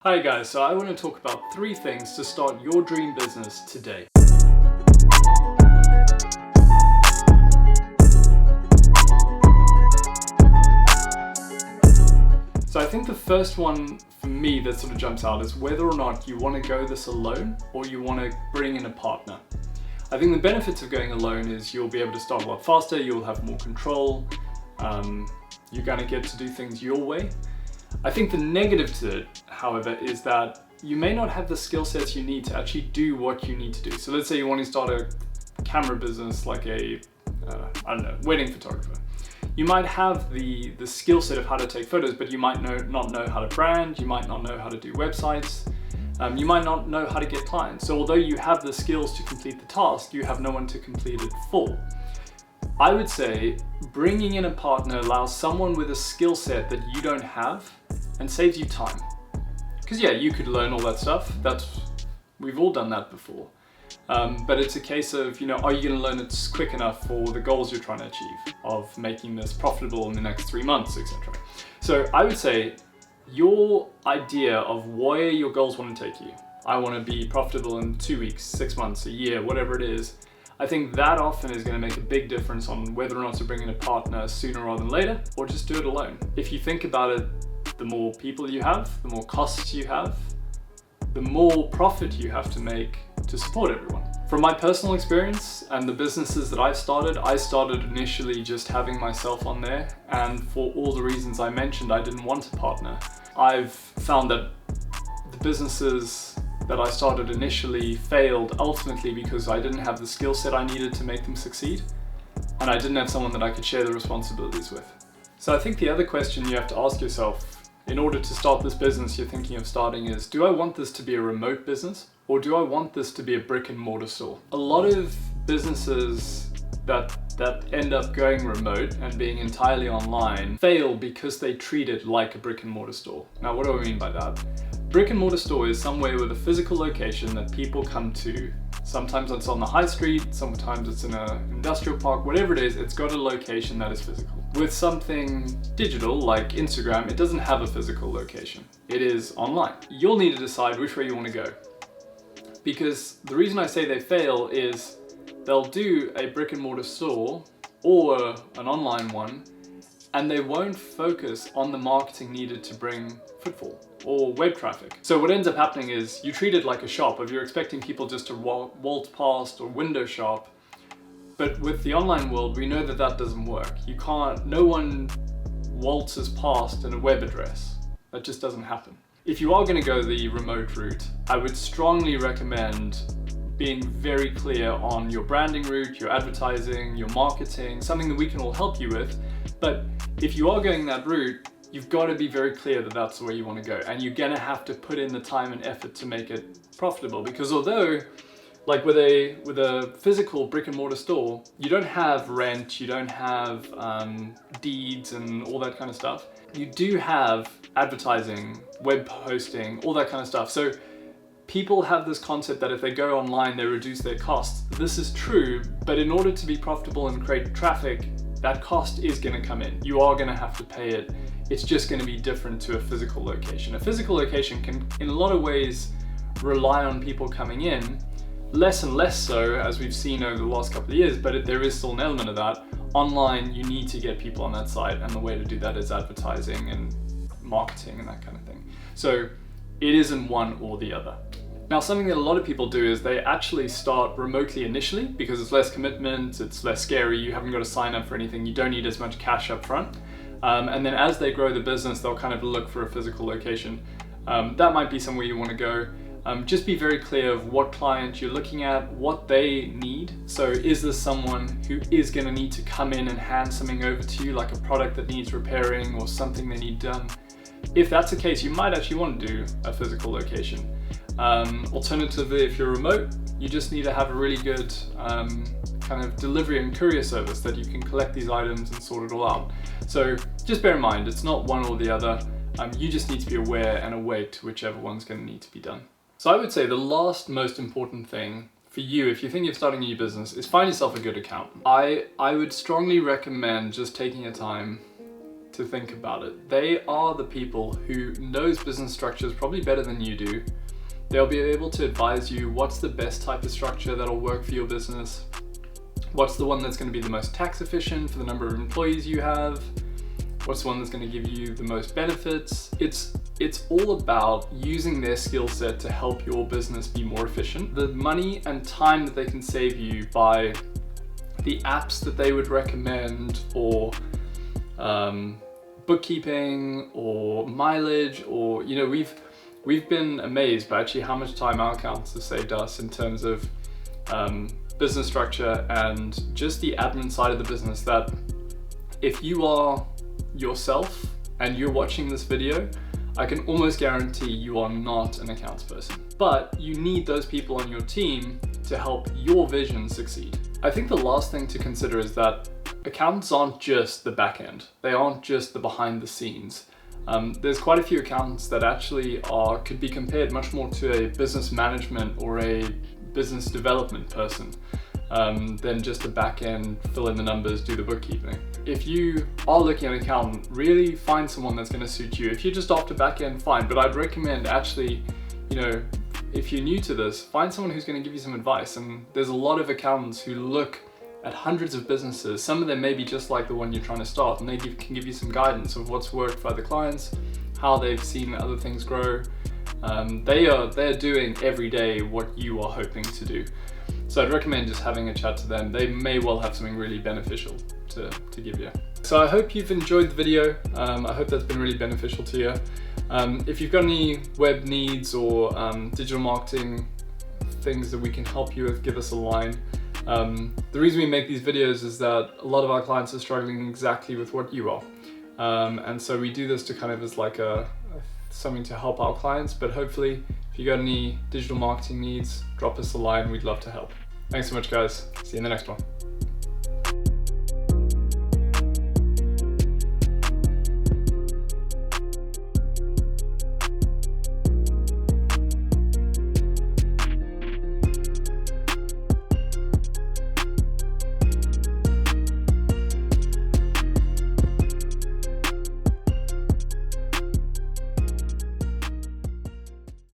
Hi guys, so I want to talk about 3 things to start your dream business today. So I think the first one for me that sort of jumps out is whether or not you want to go this alone or you want to bring in a partner. I think the benefits of going alone is you'll be able to start a lot faster, you'll have more control, you're going to get to do things your way. I think the negative to it, however, is that you may not have the skill sets you need to actually do what you need to do. So let's say you want to start a camera business like wedding photographer. You might have the skill set of how to take photos, but you might not know how to brand, you might not know how to do websites, you might not know how to get clients. So although you have the skills to complete the task, you have no one to complete it for. I would say bringing in a partner allows someone with a skill set that you don't have and saves you time. Because yeah, you could learn all that stuff. We've all done that before. But it's a case of, are you going to learn it quick enough for the goals you're trying to achieve of making this profitable in the next 3 months, etc. So I would say your idea of where your goals want to take you. I want to be profitable in 2 weeks, 6 months, a year, whatever it is. I think that often is going to make a big difference on whether or not to bring in a partner sooner rather than later, or just do it alone. If you think about it, the more people you have, the more costs you have, the more profit you have to make to support everyone. From my personal experience and the businesses that I started initially just having myself on there, and for all the reasons I mentioned, I didn't want a partner. I've found that the businesses that I started initially failed ultimately because I didn't have the skill set I needed to make them succeed, and I didn't have someone that I could share the responsibilities with. So I think the other question you have to ask yourself in order to start this business you're thinking of starting is, do I want this to be a remote business or do I want this to be a brick and mortar store? A lot of businesses that end up going remote and being entirely online fail because they treat it like a brick and mortar store. Now, what do I mean by that? Brick and mortar store is somewhere with a physical location that people come to. Sometimes it's on the high street, sometimes it's in an industrial park, whatever it is, it's got a location that is physical. With something digital like Instagram, it doesn't have a physical location. It is online. You'll need to decide which way you want to go. Because the reason I say they fail is they'll do a brick and mortar store or an online one, and they won't focus on the marketing needed to bring footfall or web traffic. So what ends up happening is you treat it like a shop. If you're expecting people just to waltz past or window shop, but with the online world, we know that that doesn't work. No one waltzes past in a web address. That just doesn't happen. If you are going to go the remote route, I would strongly recommend being very clear on your branding route, your advertising, your marketing, something that we can all help you with. But if you are going that route, you've got to be very clear that that's the way you want to go. And you're going to have to put in the time and effort to make it profitable. Because although, like with a physical brick and mortar store, you don't have rent, you don't have deeds and all that kind of stuff. You do have advertising, web hosting, all that kind of stuff. So people have this concept that if they go online, they reduce their costs. This is true, but in order to be profitable and create traffic, that cost is going to come in. You are going to have to pay it. It's just going to be different to a physical location. A physical location can, in a lot of ways, rely on people coming in, less and less so as we've seen over the last couple of years, but there is still an element of that. Online, you need to get people on that site, and the way to do that is advertising and marketing and that kind of thing. So it isn't one or the other. Now, something that a lot of people do is they actually start remotely initially because it's less commitment, it's less scary, you haven't got to sign up for anything, you don't need as much cash up front. And then as they grow the business, they'll kind of look for a physical location. That might be somewhere you want to go. Just be very clear of what client you're looking at, what they need. So is this someone who is going to need to come in and hand something over to you, like a product that needs repairing or something they need done? If that's the case, you might actually want to do a physical location. Alternatively, if you're remote, you just need to have a really good kind of delivery and courier service that you can collect these items and sort it all out. So just bear in mind, it's not one or the other. You just need to be aware and awake to whichever one's going to need to be done. So I would say the last most important thing for you, if you're thinking of starting a new business, is find yourself a good accountant. I would strongly recommend just taking your time to think about it. They are the people who knows business structures probably better than you do. They'll be able to advise you what's the best type of structure that'll work for your business, what's the one that's going to be the most tax efficient for the number of employees you have, what's the one that's going to give you the most benefits. It's all about using their skill set to help your business be more efficient. The money and time that they can save you by the apps that they would recommend, or bookkeeping, or mileage, or, you know, we've been amazed by actually how much time our accountants have saved us in terms of business structure and just the admin side of the business, that if you are yourself and you're watching this video, I can almost guarantee you are not an accounts person. But you need those people on your team to help your vision succeed. I think the last thing to consider is that accountants aren't just the back end. They aren't just the behind the scenes. There's quite a few accountants that actually could be compared much more to a business management or a business development person than just a back end, fill in the numbers, do the bookkeeping. If you are looking at an accountant, really find someone that's going to suit you. If you're just after back end, fine, but I'd recommend actually, you know, if you're new to this, find someone who's going to give you some advice. And there's a lot of accountants who look at hundreds of businesses. Some of them may be just like the one you're trying to start, and they can give you some guidance of what's worked for other clients, how they've seen other things grow. They're doing every day what you are hoping to do. So I'd recommend just having a chat to them. They may well have something really beneficial to give you. So I hope you've enjoyed the video. I hope that's been really beneficial to you. If you've got any web needs or digital marketing things that we can help you with, give us a line. The reason we make these videos is that a lot of our clients are struggling exactly with what you are. And so we do this to kind of as like something to help our clients, but hopefully if you got any digital marketing needs, drop us a line, we'd love to help. Thanks so much, guys. See you in the next one.